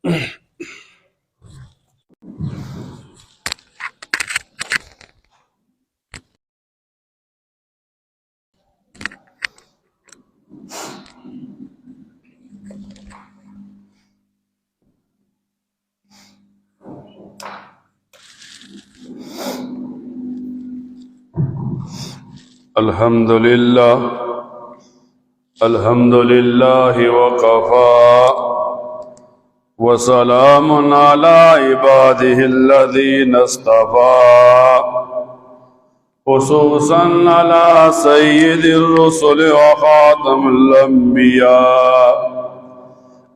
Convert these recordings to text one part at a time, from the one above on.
الحمد لله وكفى وسلام على عباده الذين اصطفى خصوصا على سيد الرسل وخاتم الأنبياء.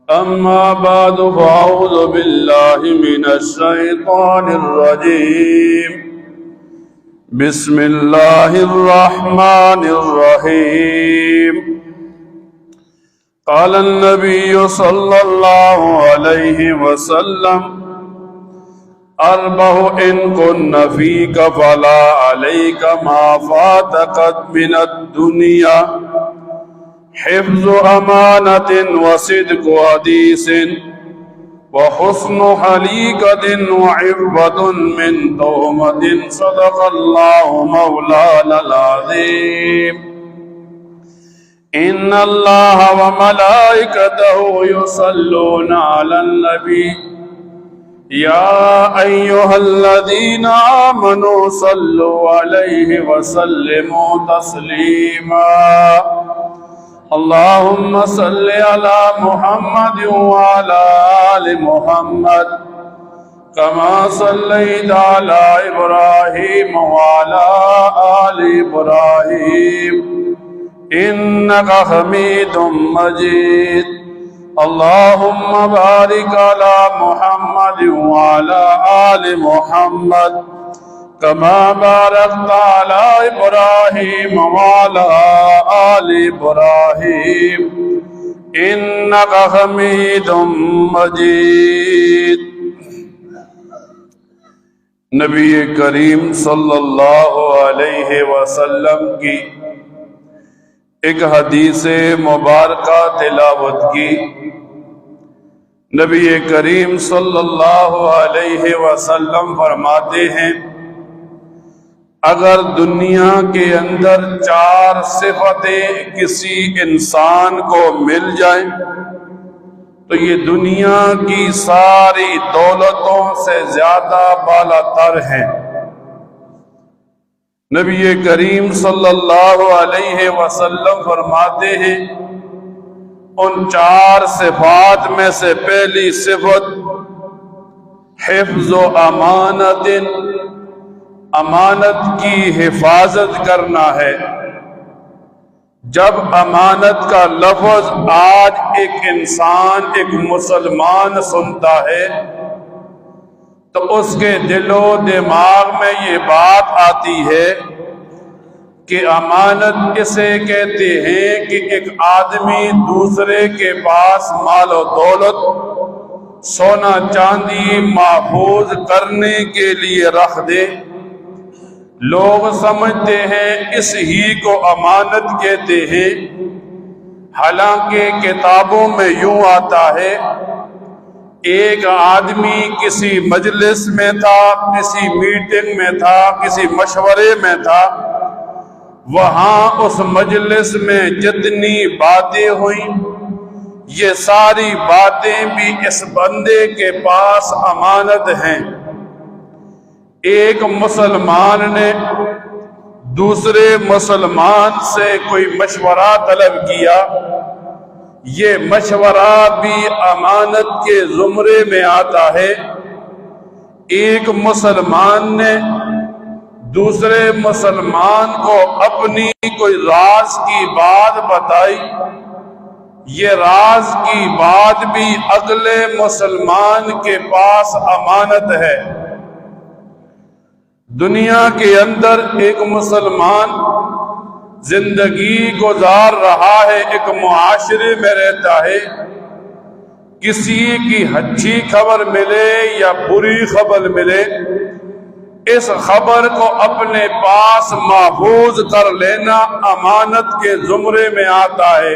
أما بعد فأعوذ بالله من الشيطان الرجيم. بسم الله الرحمن الرحيم. قال النبي صلى الله عليه وسلم: أربع إن كن فيك فلا عليك ما فاتك من الدنيا: حفظ أمانة وصدق حديث وحسن حليقة وعفة من تهمة. صدق الله مولانا العظيم. إن الله وملائكته يصلون على النبي يا أيها الذين آمنوا صلوا عليه وسلموا تسليما. اللهم صل على محمد وعلى آل محمد كما صليت على إبراهيم وعلى آل إبراهيم إنك حميد مجيد. اللهم بارك على محمد وعلى آل محمد كما باركت على إبراهيم وعلى آل إبراهيم إنك حميد مجيد. نبی کریم صلی اللہ علیہ وسلم کی ایک حدیث مبارکہ تلاوت کی. نبی کریم صلی اللہ علیہ وسلم فرماتے ہیں: اگر دنیا کے اندر 4 صفتیں کسی انسان کو مل جائیں تو یہ دنیا کی ساری دولتوں سے زیادہ بالا تر ہیں. نبی کریم صلی اللہ علیہ وسلم فرماتے ہیں ان 4 صفات میں سے پہلی صفت حفظ و امانت، امانت کی حفاظت کرنا ہے. جب امانت کا لفظ آج ایک انسان، ایک مسلمان سنتا ہے تو اس کے دل و دماغ میں یہ بات آتی ہے کہ امانت کسے کہتے ہیں کہ ایک آدمی دوسرے کے پاس مال و دولت، سونا چاندی محفوظ کرنے کے لیے رکھ دے. لوگ سمجھتے ہیں اس ہی کو امانت کہتے ہیں، حالانکہ کتابوں میں یوں آتا ہے ایک آدمی کسی مجلس میں تھا، کسی میٹنگ میں تھا، کسی مشورے میں تھا. وہاں اس مجلس میں جتنی باتیں ہوئیں یہ ساری باتیں بھی اس بندے کے پاس امانت ہیں. ایک مسلمان نے دوسرے مسلمان سے کوئی مشورہ طلب کیا، یہ مشورہ بھی امانت کے زمرے میں آتا ہے. ایک مسلمان نے دوسرے مسلمان کو اپنی کوئی راز کی بات بتائی، یہ راز کی بات بھی اگلے مسلمان کے پاس امانت ہے. دنیا کے اندر ایک مسلمان زندگی گزار رہا ہے، ایک معاشرے میں رہتا ہے. کسی کی اچھی خبر ملے یا بری خبر ملے، اس خبر کو اپنے پاس محفوظ کر لینا امانت کے زمرے میں آتا ہے.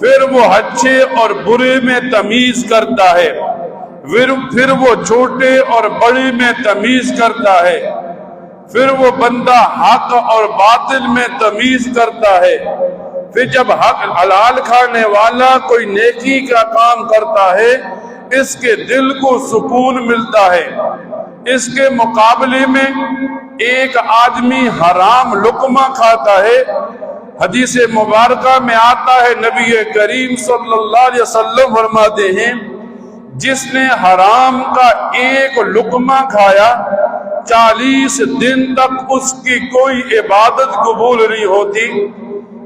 پھر وہ اچھے اور برے میں تمیز کرتا ہے، پھر وہ چھوٹے اور بڑے میں تمیز کرتا ہے، پھر وہ بندہ حق اور باطل میں تمیز کرتا ہے، پھر جب حق حلال کھانے والا کوئی نیکی کا کام کرتا ہے اس کے دل کو سکون ملتا ہے۔ اس کے مقابلے میں ایک آدمی حرام لقمہ کھاتا ہے، حدیث مبارکہ میں آتا ہے نبی کریم صلی اللہ علیہ وسلم فرماتے ہیں جس نے حرام کا ایک لقمہ کھایا 40 دن تک اس کی کوئی عبادت قبول نہیں ہوتی۔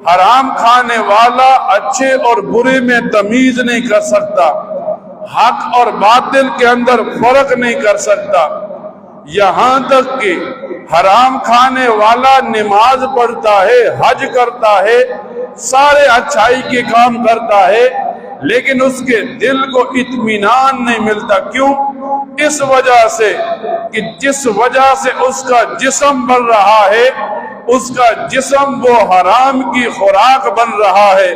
حرام کھانے والا اچھے اور برے میں تمیز نہیں کر سکتا، حق اور باطل کے اندر فرق نہیں کر سکتا، یہاں تک کہ حرام کھانے والا نماز پڑھتا ہے، حج کرتا ہے، سارے اچھائی کے کام کرتا ہے، لیکن اس کے دل کو اطمینان نہیں ملتا۔ کیوں؟ اس وجہ سے کہ جس وجہ سے اس کا جسم بن رہا ہے، اس کا جسم وہ حرام کی خوراک بن رہا ہے،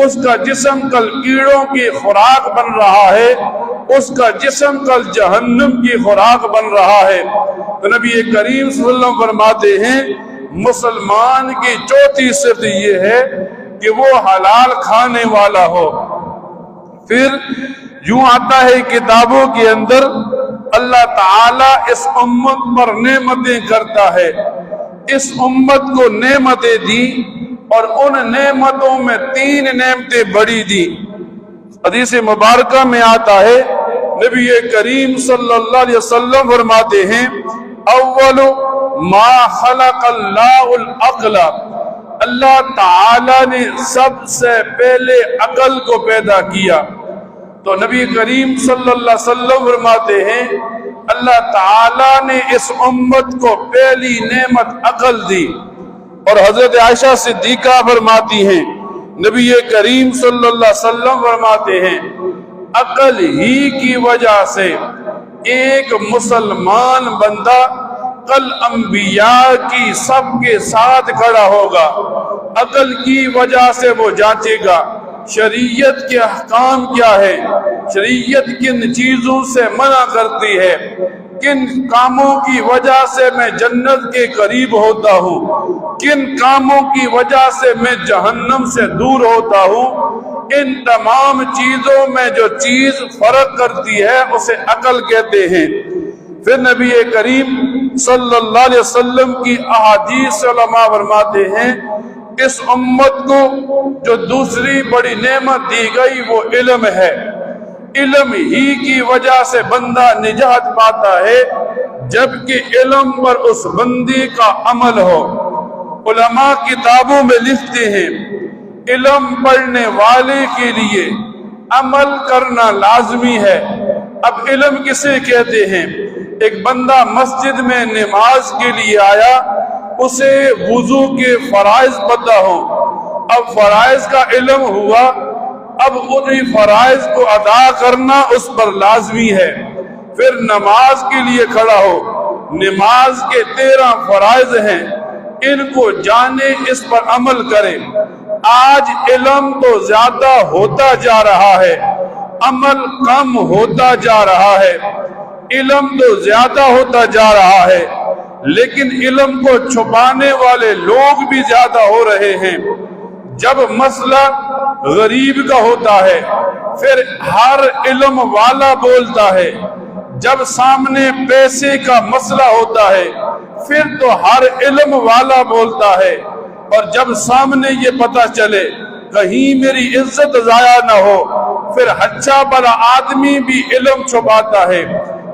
اس کا جسم کل کیڑوں کی خوراک بن رہا ہے، اس کا جسم کل جہنم کی خوراک بن رہا ہے۔ تو نبی کریم صلی اللہ علیہ وسلم فرماتے ہیں مسلمان کی چوتھی صفت یہ ہے کہ وہ حلال کھانے والا ہو۔ پھر یوں آتا ہے کتابوں کے اندر اللہ تعالیٰ اس امت پر نعمتیں کرتا ہے، اس امت کو نعمتیں دی اور ان نعمتوں میں 3 نعمتیں بڑی دی۔ حدیث مبارکہ میں آتا ہے نبی کریم صلی اللہ علیہ وسلم فرماتے ہیں اول ما خلق اللہ العقل، اللہ تعالی نے سب سے پہلے عقل کو پیدا کیا۔ تو نبی کریم صلی اللہ علیہ وسلم فرماتے ہیں اللہ تعالی نے اس امت کو پہلی نعمت عقل دی۔ اور حضرت عائشہ صدیقہ فرماتی ہیں نبی کریم صلی اللہ علیہ وسلم فرماتے ہیں عقل ہی کی وجہ سے ایک مسلمان بندہ کل انبیاء کی سب کے ساتھ کھڑا ہوگا، عقل کی وجہ سے وہ جانچے گا شریعت کے احکام کیا ہے، شریعت کن چیزوں سے منع کرتی ہے، کن کاموں کی وجہ سے میں جنت کے قریب ہوتا ہوں، کن کاموں کی وجہ سے میں جہنم سے دور ہوتا ہوں۔ ان تمام چیزوں میں جو چیز فرق کرتی ہے اسے عقل کہتے ہیں۔ پھر نبی کریم صلی اللہ علیہ وسلم کی احادیث سے علماء فرماتے ہیں اس امت کو جو دوسری بڑی نعمت دی گئی وہ علم ہے، علم ہی کی وجہ سے بندہ نجات پاتا ہے جبکہ علم پر اس بندے کا عمل ہو۔ علماء کتابوں میں لکھتے ہیں علم پڑھنے والے کے لیے عمل کرنا لازمی ہے۔ اب علم کسے کہتے ہیں؟ ایک بندہ مسجد میں نماز کے لیے آیا، اسے وضو کے فرائض پتہ ہو، اب فرائض کا علم ہوا، اب انہیں فرائض کو ادا کرنا اس پر لازمی ہے۔ پھر نماز کے لیے کھڑا ہو، نماز کے 13 فرائض ہیں، ان کو جانے، اس پر عمل کرے۔ آج علم تو زیادہ ہوتا جا رہا ہے، عمل کم ہوتا جا رہا ہے، علم تو زیادہ ہوتا جا رہا ہے لیکن علم کو چھپانے والے لوگ بھی زیادہ ہو رہے ہیں۔ جب مسئلہ غریب کا ہوتا ہے پھر ہر علم والا بولتا ہے، جب سامنے پیسے کا مسئلہ ہوتا ہے پھر تو ہر علم والا بولتا ہے، اور جب سامنے یہ پتہ چلے کہیں میری عزت ضائع نہ ہو پھر اچھا بڑا آدمی بھی علم چھپاتا ہے۔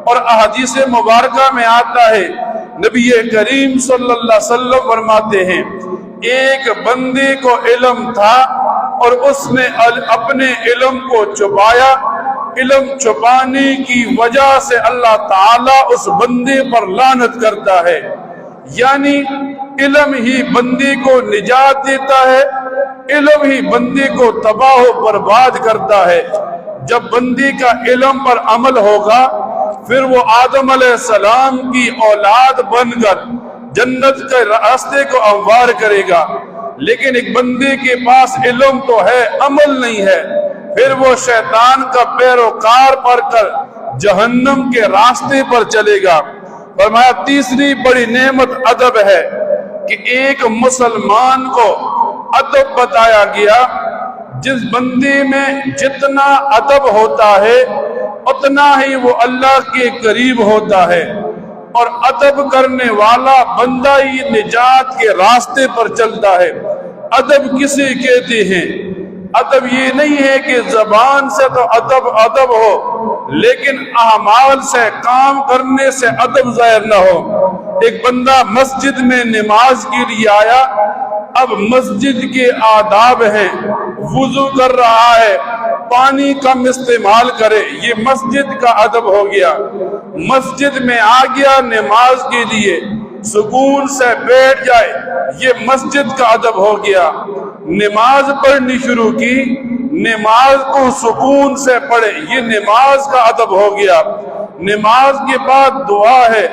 اور احادیث مبارکہ میں آتا ہے نبی کریم صلی اللہ علیہ وسلم فرماتے ہیں ایک بندے کو علم تھا اور اس نے اپنے علم کو چھپایا، علم چھپانے کی وجہ سے اللہ تعالیٰ اس بندے پر لعنت کرتا ہے۔ یعنی علم ہی بندے کو نجات دیتا ہے، علم ہی بندے کو تباہ و برباد کرتا ہے۔ جب بندے کا علم پر عمل ہوگا پھر وہ آدم علیہ السلام کی اولاد بن کر جنت کے راستے کو ہموار کرے گا، لیکن ایک بندے کے پاس علم تو ہے، عمل نہیں ہے، پھر وہ شیطان کا پیروکار پڑھ کر جہنم کے راستے پر چلے گا۔ فرمایا تیسری بڑی نعمت ادب ہے کہ ایک مسلمان کو ادب بتایا گیا۔ جس بندے میں جتنا ادب ہوتا ہے اتنا ہی وہ اللہ کے قریب ہوتا ہے، اور ادب کرنے والا بندہ ہی نجات کے راستے پر چلتا ہے۔ ادب کسے کہتے ہیں؟ ادب یہ نہیں ہے کہ زبان سے تو ادب ہو، لیکن اعمال سے، کام کرنے سے ادب ظاہر نہ ہو۔ ایک بندہ مسجد میں نماز کے لیے آیا، اب مسجد کے آداب ہیں، وضو کر رہا ہے، پانی کم استعمال کرے، یہ مسجد کا ادب ہو گیا۔ مسجد میں آ گیا نماز کے لیے، سکون سے بیٹھ جائے، یہ مسجد کا ادب ہو گیا۔ نماز پڑھنی شروع کی، نماز کو سکون سے پڑھے، یہ نماز کا ادب ہو گیا۔ نماز کے بعد دعا ہے،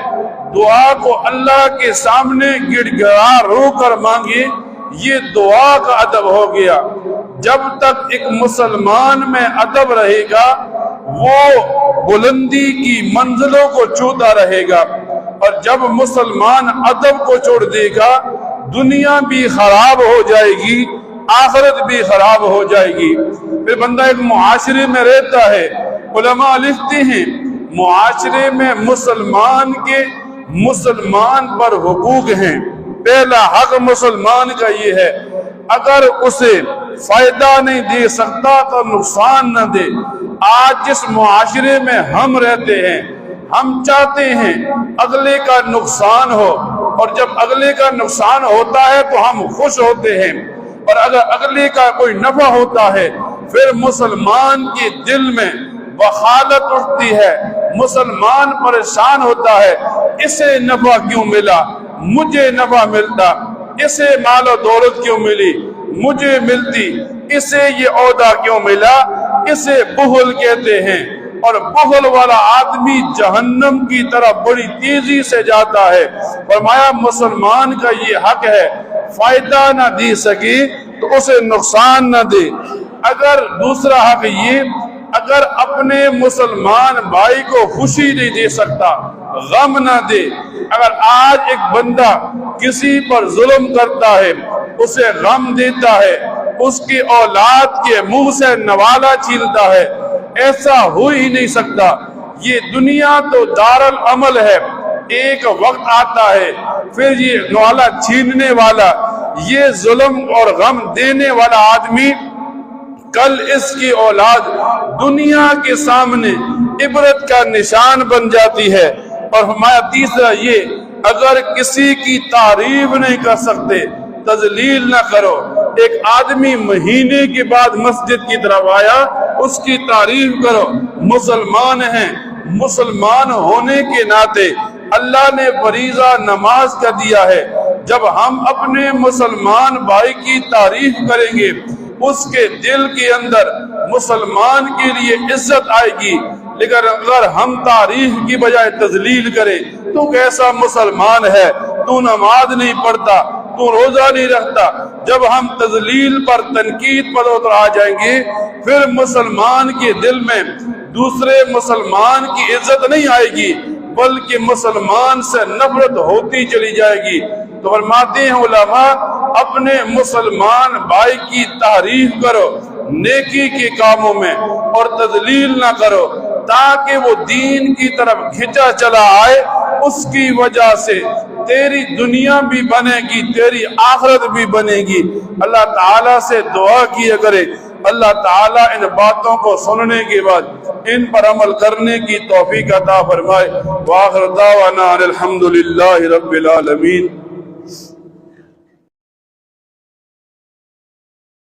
دعا کو اللہ کے سامنے گڑ گڑا رو کر مانگے، یہ دعا کا ادب ہو گیا۔ جب تک ایک مسلمان میں ادب رہے گا وہ بلندی کی منزلوں کو چھوتا رہے گا، اور جب مسلمان ادب کو چھوڑ دے گا دنیا بھی خراب ہو جائے گی، آخرت بھی خراب ہو جائے گی۔ پھر بندہ ایک معاشرے میں رہتا ہے، علماء لکھتے ہیں معاشرے میں مسلمان کے مسلمان پر حقوق ہیں۔ پہلا حق مسلمان کا یہ ہے، اگر اسے فائدہ نہیں دے سکتا تو نقصان نہ دے۔ آج جس معاشرے میں ہم رہتے ہیں، ہم چاہتے ہیں اگلے کا نقصان ہو، اور جب اگلے کا نقصان ہوتا ہے تو ہم خوش ہوتے ہیں، اور اگر اگلے کا کوئی نفع ہوتا ہے پھر مسلمان کے دل میں بخالت اٹھتی ہے، مسلمان پریشان ہوتا ہے، اسے نفع کیوں ملا، مجھے نفع ملتا، اسے مال و دولت کیوں ملی، مجھے ملتی، اسے یہ عہدہ کیوں ملا۔ اسے بخل کہتے ہیں، اور بخل والا آدمی جہنم کی طرف بڑی تیزی سے جاتا ہے۔ فرمایا مسلمان کا یہ حق ہے، فائدہ نہ دے سکے تو اسے نقصان نہ دے۔ اگر دوسرا حق یہ، اگر اپنے مسلمان بھائی کو خوشی نہیں دے سکتا، غم نہ دے۔ اگر آج ایک بندہ کسی پر ظلم کرتا ہے، اسے غم دیتا ہے، اس کی اولاد کے منہ سے نوالا چھینتا ہے، ایسا ہو ہی نہیں سکتا۔ یہ دنیا تو دار العمل ہے، ایک وقت آتا ہے پھر یہ نوالا چھیننے والا، یہ ظلم اور غم دینے والا آدمی کل اس کی اولاد دنیا کے سامنے عبرت کا نشان بن جاتی ہے۔ اور ہمارا تیسرا یہ، اگر کسی کی تعریف نہیں کر سکتے تذلیل نہ کرو۔ ایک آدمی مہینے کے بعد مسجد کی طرف آیا، اس کی تعریف کرو، مسلمان ہیں، مسلمان ہونے کے ناطے اللہ نے فریضہ نماز کا دیا ہے۔ جب ہم اپنے مسلمان بھائی کی تعریف کریں گے اس کے دل کے اندر مسلمان کے لیے عزت آئے گی، لیکن اگر ہم تعریف کی بجائے تذلیل کریں، تو کیسا مسلمان ہے، تو نماز نہیں پڑھتا، تو روزہ نہیں رکھتا، جب ہم تذلیل پر، تنقید پر اتر آ جائیں گے پھر مسلمان کے دل میں دوسرے مسلمان کی عزت نہیں آئے گی، بلکہ مسلمان سے نفرت ہوتی چلی جائے گی۔ تو فرماتے ہیں علماء، اپنے مسلمان بھائی کی تعریف کرو نیکی کے کاموں میں، اور تذلیل نہ کرو، تاکہ وہ دین کی طرف کھنچا چلا آئے۔ اس کی وجہ سے تیری دنیا بھی بنے گی، تیری آخرت بھی بنے گی۔ اللہ تعالیٰ سے دعا کیا کرے، اللہ تعالیٰ ان باتوں کو سننے کے بعد ان پر عمل کرنے کی توفیق عطا فرمائے۔ وآخر دعوانا الحمدللہ رب العالمین۔